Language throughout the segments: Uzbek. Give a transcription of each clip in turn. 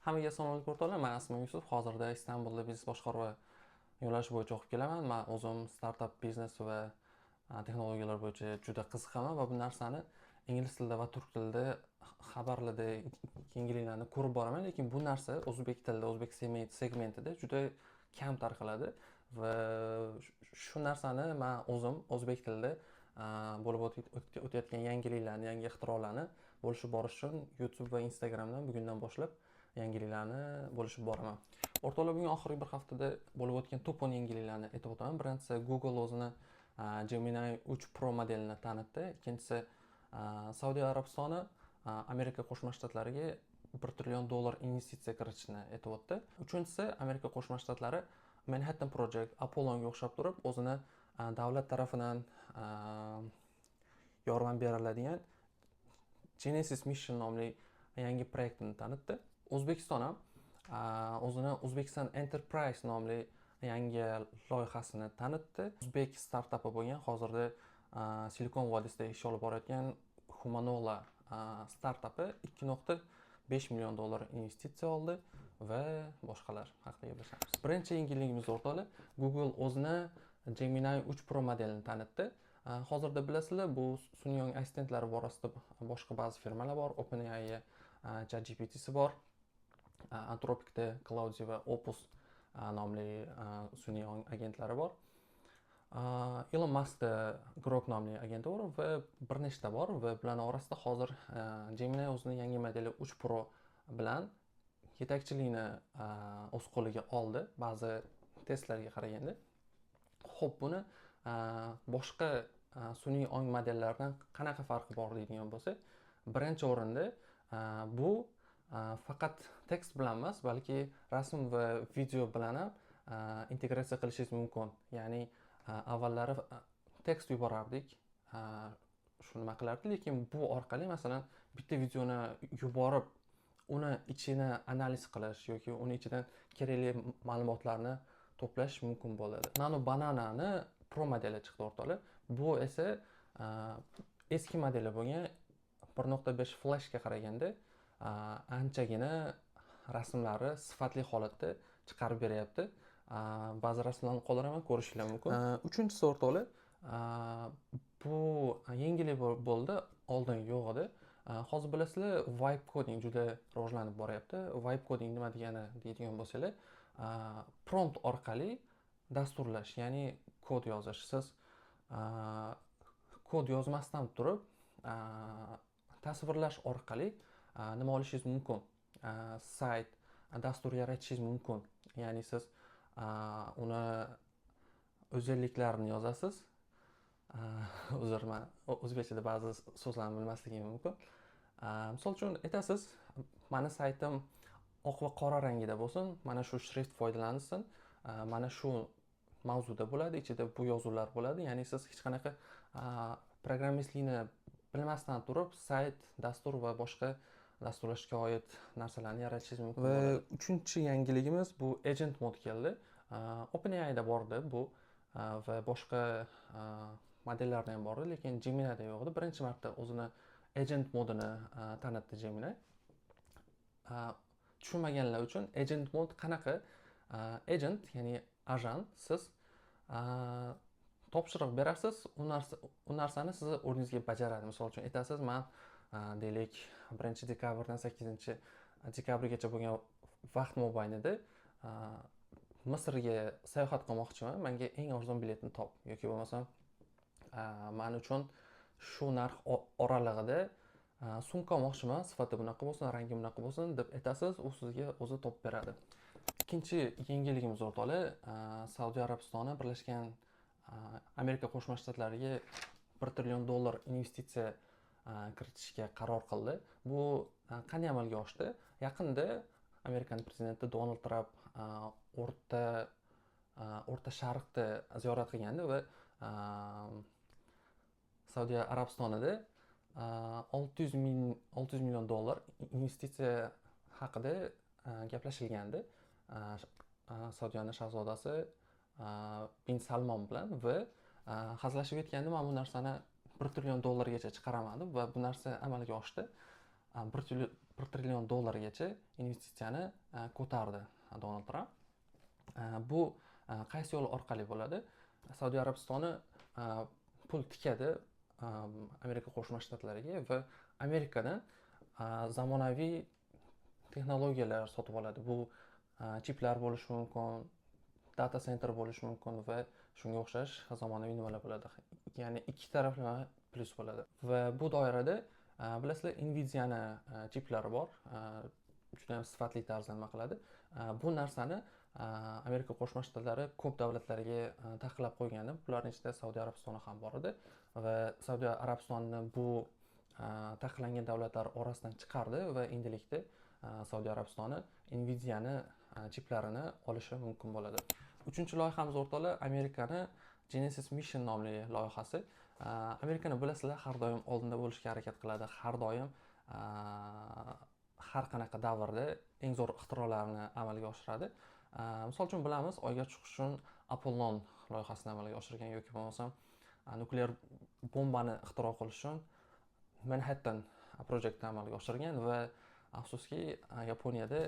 Hammaga assalomu alaykum o'rtoqlar. Men ismim Yusuf. Hozirda Istanbulda biznes boshqaruvi yo'nalishi bo'yicha o'qib kelaman. Men o'zim startup biznes va texnologiyalar bo'yicha juda qiziqaman va bu narsani ingliz tilida va turk tilida xabarlarda yangiliklarni ko'rib boraman, lekin bu narsa o'zbek tilida, o'zbek segmentida juda kam tarqaladi va shu narsani men o'zim o'zbek tilida bo'lib o'tayotgan yangiliklarni, yangi ixtirolarni bo'lishib borish uchun YouTube va Instagramdan bugundan boshlab yangiliklarni bo'lishib boraman. O'rtoqlar, bugun oxirgi bir haftada bo'lib o'tgan to'pon yangiliklarni aytib o'taman. Birinchisi, Google o'zini Gemini 3 Pro modelini tanitdi. Ikkinchisi, Saudiya Arabistoni Amerika Qo'shma Shtatlariga $1 trillion investitsiya kiritishni aytib o'tdi. Uchinchisi, Amerika Qo'shma Shtatlari Manhattan Project Apollo'ga o'xshab turib, o'zini davlat tarafidan yordam beriladigan Genesis Mission nomli yangi proyektini tanitdi. O'zbekiston ham o'zini Uzbekistan Enterprise nomli yangi loyihasini tanitdi. O'zbek startupi bo'lgan, hozirda Silikon vodiysida ish olib borayotgan Humanola startupi $2.5 million investitsiya oldi va boshqalar haqida gaplashamiz. Birinchi yangiligimiz o'rtoqlar, Google o'zini Gemini 3 Pro modelini tanitdi. Hozirda bilasizlar, bu sun'iy assistentlari borasida boshqa ba'zi firmalar bor. OpenAI, ChatGPT'si bor. Anthropic'da Claude va Opus nomli sun'iy agentlari bor. Elon Musk'da Grok nomli agenti bor va bir nechta bor va bularning orasida hozir Gemini o'zining yangi modeli 3 Pro bilan yetakchilikni o'z qo'liga oldi ba'zi testlarga qaraganda. Xo'p, buni boshqa sun'iy ong modellaridan qanaqa farqi bor deydigan bo'lsak, birinchi o'rinda bu faqat tekst bilan emas, balki rasm va video bilan ham integratsiya qilishingiz mumkin. Ya'ni avvallari tekst yuborardik, shuni nima qilardik, lekin bu orqali masalan bitta videoni yuborib, uni ichini analiz qilish yoki uni ichidan kerakli ma'lumotlarni to'plash mumkin bo'ladi. Nano Banana'ni Pro modeli chiqdi o'rtoqlar. Bu esa eski modeli bo'lgan 1.5 flashga qaraganda anchagina rasmlari sifatli holatda chiqarib beryapti. Ba'zi rasmlarni qoldiraman, ko'rishinglar mumkin. Uchinchisi o'rtoqlar, bu yangilik bo'ldi, oldin yo'q edi. Hozir bilasizlar, vibe coding juda rivojlanib boryapti. Vibe coding nima degani deydigan bo'lsanglar, prompt orqali dasturlash, ya'ni kod yozish. Siz kod yozmasdan turib tasvirlash orqali nima olishingiz mumkin? Sayt, dastur yaratishingiz mumkin. Ya'ni siz uni o'zgarliklarini yozasiz. Uzr, men o'zbekchada ba'zi so'zlarni bilmasligim mumkin. Misol uchun aytasiz, meni saytim oq va qora rangida bo'lsin, mana shu shrift foydalansin, mana shu mavzuda bo'ladi, ichida bu yozuvlar bo'ladi. Ya'ni siz hech qanaqa programmistlikni bilmasdan turib sayt, dastur va boshqa dasturlashga oid narsalarni yaratishingiz mumkin bo'ladi. Va uchinchi yangiligimiz bu agent mod keldi. OpenAIda bordi bu va boshqa modellarda ham bordi, lekin Gemini'da yo'q edi. Birinchi marta o'zini agent modini tanitdi Gemini. Tushunmaganlar uchun agent mod qanaqa? Agent, ya'ni ajan, siz topshiriq berasiz, u narsani sizni o'rningizga bajaradi. Misol uchun aytasiz, men deylik 1-dekabrdan 8-dekabrgacha bo'lgan vaqt mobaynida Misrga sayohat qilmoqchiman, menga eng arzon biletni top yoki bo'lmasam men uchun shu narx oralig'ida sumka olmoqchiman, sifati bunaqa bo'lsin, rangi bunaqa bo'lsin deb aytasiz, u sizga o'zi topib beradi. Ikkinchi yangiligimiz o'rtoqlar, Saudiya Arabistoni Birlashgan Amerika Qo'shma Shtatlariga $1 trillion investitsiya kiritishga qaror qildi. Bu qanday amalga oshdi? Yaqinda Amerikaning prezidenti Donald Trump O'rta Sharqda ziyorat qilgandi va Saudiya Arabistonida $600 million investitsiya haqida gaplashilgandi. Saudiyaning shahzodasi bin Salmon bilan va hazillashib aytganda, men bu narsani $1 trillion gacha chiqaraman deb va bu narsa amalga oshdi. $1 1 trillion dollargacha investitsiyani ko'tardi Donald Trump. Bu qaysi yo'l orqali bo'ladi? Saudiya Arabistoni pul tikadi Amerika Qo'shma Shtatlariga va Amerikadan zamonaviy texnologiyalar sotib oladi. Bu chiplar bo'lishi mumkin, data center bo'lishi mumkin va shunga o'xshash zamonaviy nimalar bo'ladi. Ya'ni ikki taraflama plyus bo'ladi. Va bu doirada bilasizlar, Nvidia'ni chiplari bor. Juda ham sifatli tarzda nima qiladi. Bu narsani Amerika Qo'shma Shtatlari ko'p davlatlarga taqiqlab qo'ygandi. Bularning ichida Saudiya Arabistoni ham bor edi va Saudiya Arabistonni bu taqiqlangan davlatlar orasidan chiqardi va endilikda Saudiya Arabistoni Nvidia'ni chiplarini olishi mumkin bo'ladi. Uchinchi loyihamiz o'rtoqlar, Amerikani Genesis Mission nomli loyihasi. Amerikani bilasizlar, har doim oldinda bo'lishga harakat qiladi, har doim har qanaqa davrda eng zo'r ixtirolarni amalga oshiradi. Misol uchun bilamiz, Oyga chiqish uchun Apollon loyihasini amalga oshirgan yoki bo'lmasam nuklear bombani ixtiro qilish uchun Manhattan projektini amalga oshirgan va afsuski Yaponiyada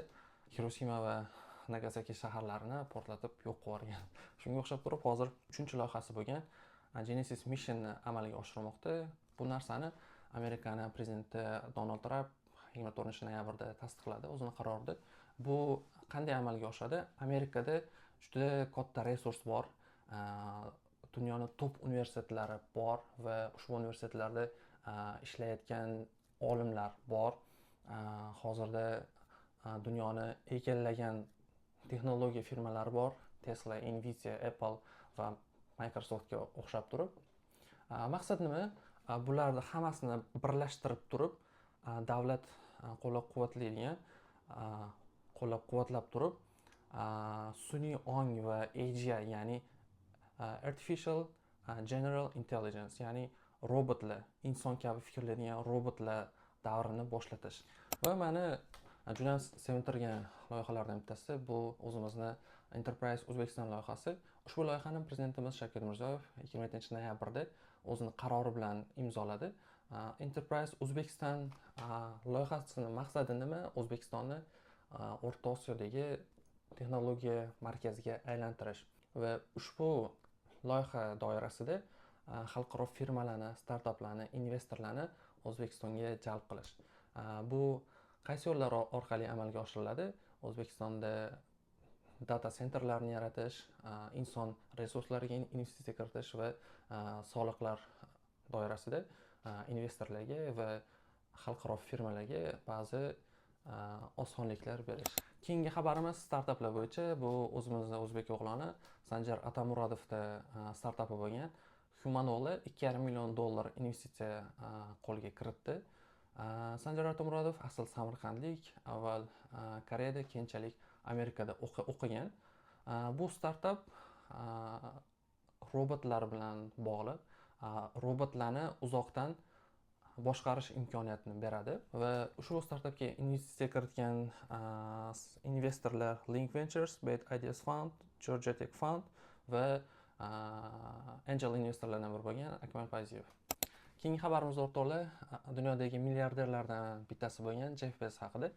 Hiroshima va Nagasaki shaharlarini portlatib yo'q qilgan. Shunga o'xshab turib, hozir 3-loyihasi bo'lgan Genesis Missionni amalga oshirmoqda. Bu narsani Amerikaning prezidenti Donald Trump 24-noyabrda tasdiqladi o'zining qarorida. Bu qanday amalga oshadi? Amerikada juda katta resurs bor. Dunyoning top universitetlari bor va ushbu universitetlarda ishlayotgan olimlar bor. Hozirda dunyoni egallagan texnologiya firmalari bor. Tesla, Nvidia, Apple va Microsoftga o'xshab turib. Maqsad nima? Bularni hammasini birlashtirib turib, davlat qo'llab-quvvatlab turib, sun'iy ong va AGI, ya'ni Artificial General Intelligence, ya'ni robotlar, inson kabi fikrlaydigan robotlar davrini boshlatish. Va meni juda sevintirgan loyihalardan bittasi bu o'zimizni Enterprise Uzbekistan loyihasi. Ushbu loyihani prezidentimiz Shavkat Mirziyoyev 27-noyabrda o'zini qarori bilan imzoladi. Enterprise Uzbekistan loyihasining maqsadi nima? O'zbekistonni O'rta Osiyodagi texnologiya markaziga aylantirish va ushbu loyiha doirasida xalqaro firmalarni, startaplarni, investorlarni O'zbekistonga jalb qilish. Bu qaysi yo'llar orqali amalga oshiriladi? O'zbekistonda data centerlarni yaratish, inson resurslariga investitsiya kiritish va soliqlar doirasida investorlarga va xalqaro firmalarga ba'zi osonliklar berish. Keyingi xabarimiz startaplar bo'yicha. Bu o'zimizning o'zbek o'g'loni Sanjar Atamuradovda startapi bo'lgan. Humanola $2,5 million investitsiya qo'lga kiritdi. Sanjar Atamuradov asl samarqandlik, avval Koreyada, keyinchalik Amerikada o'qigan. Bu startap robotlar bilan bog'liq, robotlarni uzoqdan boshqarish imkoniyatini beradi va ushbu startapga investitsiya kiritgan investorlar Link Ventures, Bad Ideas Fund, Georgia Tech Fund va angel investorlardan biri bo'lgan Akmal Fayziyev. Keyingi xabarimiz o'rtoqlar, dunyodagi milliarderlardan bittasi bo'lgan Jeff Bezos haqida.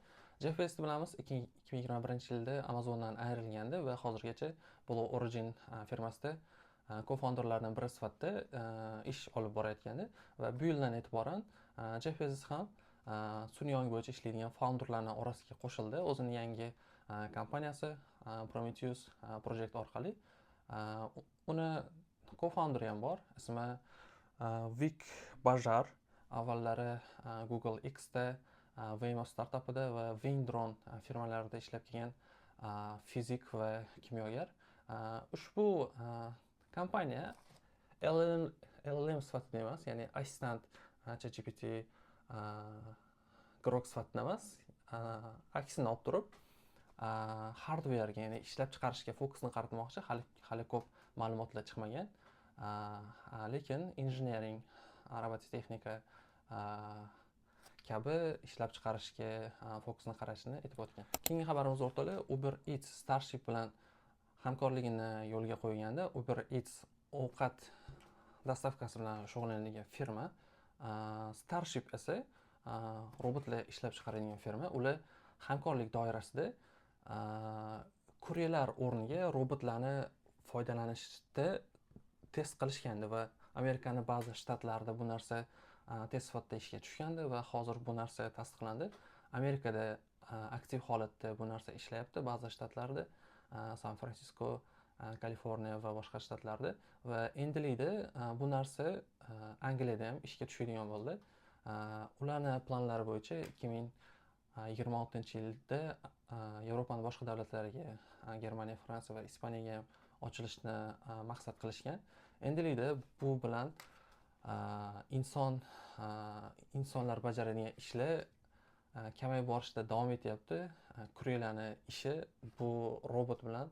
Jeff Bezosni bilamiz, 2021-yilda Amazondan ayrilgandi va hozirgacha Blue Origin firmasida co-founderlardan biri sifatida ish olib borayotgandi va bu yildan e'tiboran Jeff Bezos ham sun'iy ong bo'yicha ishlaydigan founderlarning orasiga qo'shildi. O'zining yangi kompaniyasi Prometheus project orqali. Uni co-founderi ham bor, ismi Vic Bajar. Avvallari Google X'da, Waymo startapida va Windron firmalarida ishlab kelgan fizik va kimyogar. Ushbu kompaniya LLM sifatida emas, ya'ni assistant ChatGPT Grok sifatida emas, aksini olib turib, hardware'ga, ya'ni ishlab chiqarishga fokusni qaratmoqchi. Hali ko'p ma'lumotlar chiqmagan. Lekin engineering, robototexnika kabi ishlab chiqarishga fokusni qaratishini aytib o'tgan. Keyingi xabarimiz o'rtoqlar, Uber Eats Starship bilan hamkorligini yo'lga qo'yganda. Uber Eats ovqat dastavkasi bilan shug'ullanadigan firma. Starship esa robotlar ishlab chiqaradigan firma. Ular hamkorlik doirasida kuryelar o'rniga robotlarni foydalanishda test qilishgandi va Amerikaning ba'zi shtatlarida bu narsa test sifatida ishga tushgandi va hozir bu narsa tasdiqlandi. Amerikada aktiv holatda bu narsa ishlayapti ba'zi shtatlarda, San Fransisko, Kaliforniya va boshqa shtatlarda, va endilikda bu narsa Angliyada ham ishga tushadigan bo'ldi. Ularning planlari bo'yicha 2026-yilda Yevropaning boshqa davlatlariga, Germaniya, Fransiya va Ispaniyaga ham ochilishni maqsad qilishgan. Endilikda bu bilan insonlar bajaradigan ishlar kamayib borishda davom etyapti. Kuryelarning ishi bu robot bilan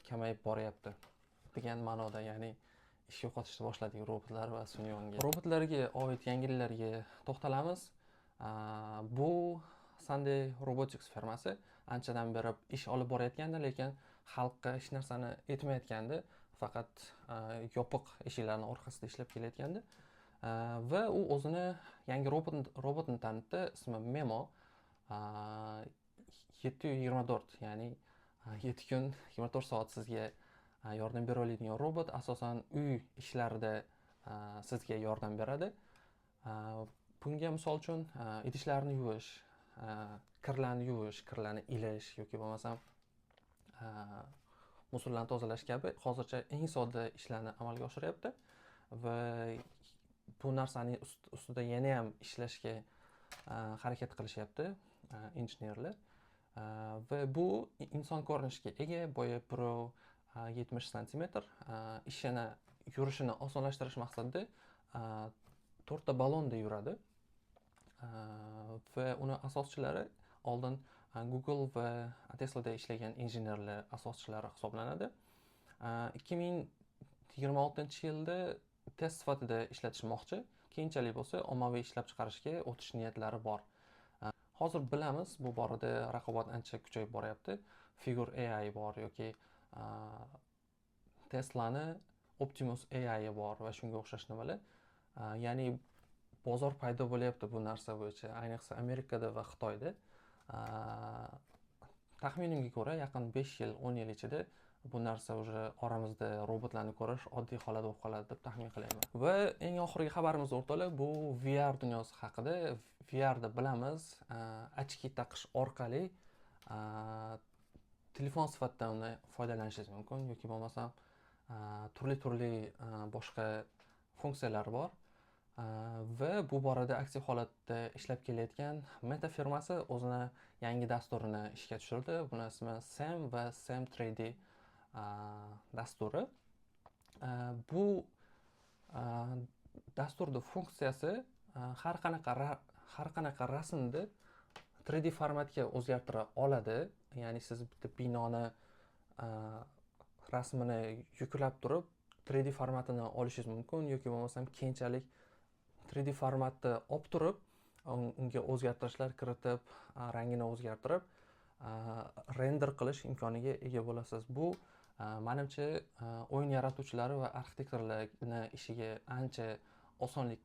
kamayib boryapti degan ma'noda, ya'ni ish yo'qotishni boshladik robotlar va sun'iy ongga. Robotlarga oid yangiliklarga to'xtalamiz. Bu Sunday Robotics firmasi anchadan beri ish olib borayotgandi, lekin xalqqa hech narsani aytmayotgandi. Faqat yopiq eshiklarning orqasida ishlab kelayotgandi. Va u o'zini yangi robotni tanitdi. Ismi Memo. 7/24, ya'ni 7 kun 24 soat sizga yordam bera oladigan robot. Asosan uy ishlarida sizga yordam beradi. Bunga misol uchun idishlarni yuvish, kirlarni yuvish, kirlarni ilish yoki bo'lmasam musullarni tozalash kabi hozircha eng sodda ishlarni amalga oshiryapti va bu narsani ustida yana ham ishlashga harakat qilishyapti injenerlar. Va bu inson ko'rinishiga ega, bo'yi 1.70 cm, ishini yurishini osonlashtirish maqsadida 4 ta ballonda yuradi. Va uni asoschilari oldin Google va Tesla'da ishlagan injenerlar asoschilari hisoblanadi. 2026-yilda test sifatida ishlatishmoqchi. Keyinchalik bo'lsa ommaviy ishlab chiqarishga o'tish niyatlari bor. Hozir bilamiz, bu borada raqobat ancha kuchayib boryapti. Figure AI bor yoki Tesla'ning Optimus AI bor va shunga o'xshash nimalar. Ya'ni bozor paydo bo'lyapti bu narsa bo'yicha, ayniqsa Amerikada va Xitoyda. Taxminimga ko'ra, yaqin 5 yil, 10 yil ichida bu narsa уже oramizda robotlarni ko'rish oddiy holat bo'lib qoladi deb taxmin qilayman. Va eng oxirgi xabarimiz o'rtoqlar, bu VR dunyosi haqida. VRda bilamiz, ochki taqish orqali telefon sifatida uni foydalanishingiz mumkin yoki bo'lmasam turli boshqa funksiyalari bor. Va bu borada aktiv holatda ishlab kelayotgan Meta firmasi o'zini yangi dasturini ishga tushirdi. Buni ismi Sam va Sam 3D dasturi. Bu dasturning funksiyasi har qanaqa rasmni 3D formatga o'zgartira oladi. Ya'ni siz bitta binoni rasmini yuklab turib 3D formatini olishingiz mumkin yoki bo'lmasam keyinchalik 3D formatni olib turib unga o'zgartirishlar kiritib, rangini o'zgartirib render qilish imkoniga ega bo'lasiz. Bu menimcha o'yin yaratuvchilari va arxitektorlarning ishiga ancha osonlik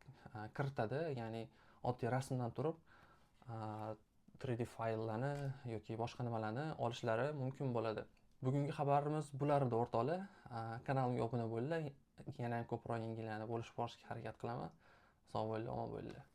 kiritadi. Ya'ni oddiy rasmdan turib 3D fayllarni yoki boshqa nimalarni olishlari mumkin bo'ladi. Bugungi xabarimiz bular edi o'rtoqlar. Kanalimga obuna bo'linglar. Yana ko'proq yangiliklarni bo'lishib borishga harakat qilaman. Sog' bo'linglar, omon bo'linglar.